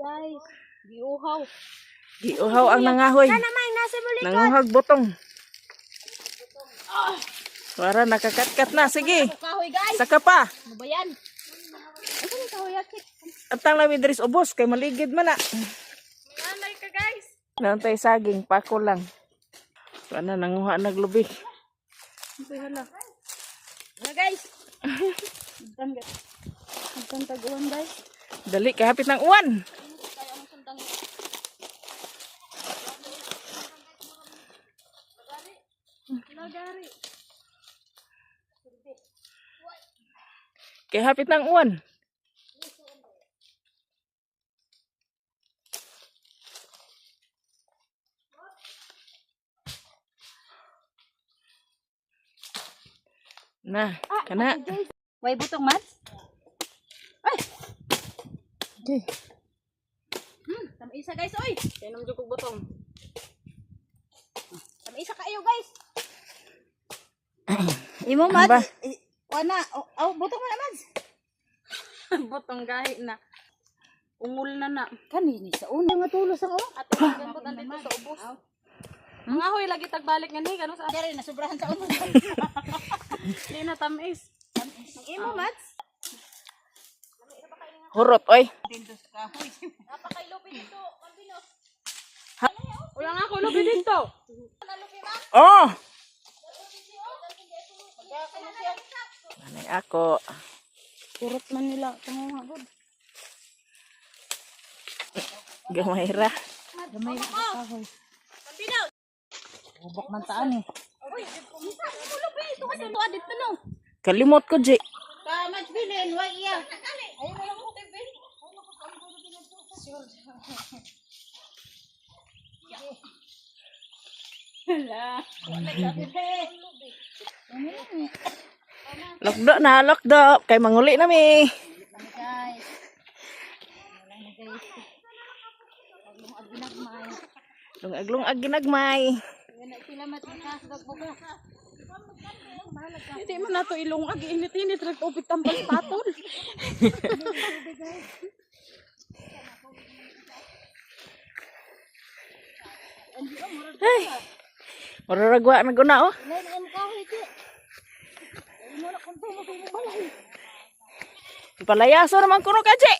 guys. Giuhaw. Giuhaw ang nangahoy. Nanguhag butong. Para nakakatkat na. Sige. Kahoy guys. Saka pa. Ano ba yan? Ano ni kahoy akit? Atang lami dris ubos. Kay maligid man na. Nanay ka guys. Nantay saging. Pako lang. Sana nanguha naglubi. Hala. Ano guys? Ang taguan guys. Dali. Kahapit ng uwan. Lagari. Kahapit ng uwan. Na, kana. Way butong mat? Ay. Okay. Tama isa guys, oy. Kainom jud kog butong. Tama isa kayo guys. Imo mat. Wana, butong mo na mat. Butong gahi na. Ungol na na. Kanini sa una nga tulos ang Ato ang butan dito sa ubos. Mga hoy lagi tagbalik nga ni kanu sa Dere na sobrahan sa una. di na tamis. Ang imo mat. Hurot oy. Napakay lupi dito, Pambino. Wala nga ako lubi dito. Nalupi ma. Oh. Anay ako. Kurot man nila tungo gud. Gamay ra. Gamay na kahoy. Pambino. Ubok man taan eh. Uy, isa mo lupi ito kasi tuwa dito no. Kalimot ko Jay. Ka match bilin, wa iya. Ayun na lang ko TV. Lokdo na, lokdo. Kay manguli na mi. Guys. Ginagmay. Lungag-lungag ginagmay. Sila matikasdag bugas. Hindi man nato ilungag. Init-init. Nag-upit ang patol. Ay. Mararagwa na guna oh. Lain kahoy ti. Imo na kunto mo sa balay. Palayaso naman kuno ka Jay.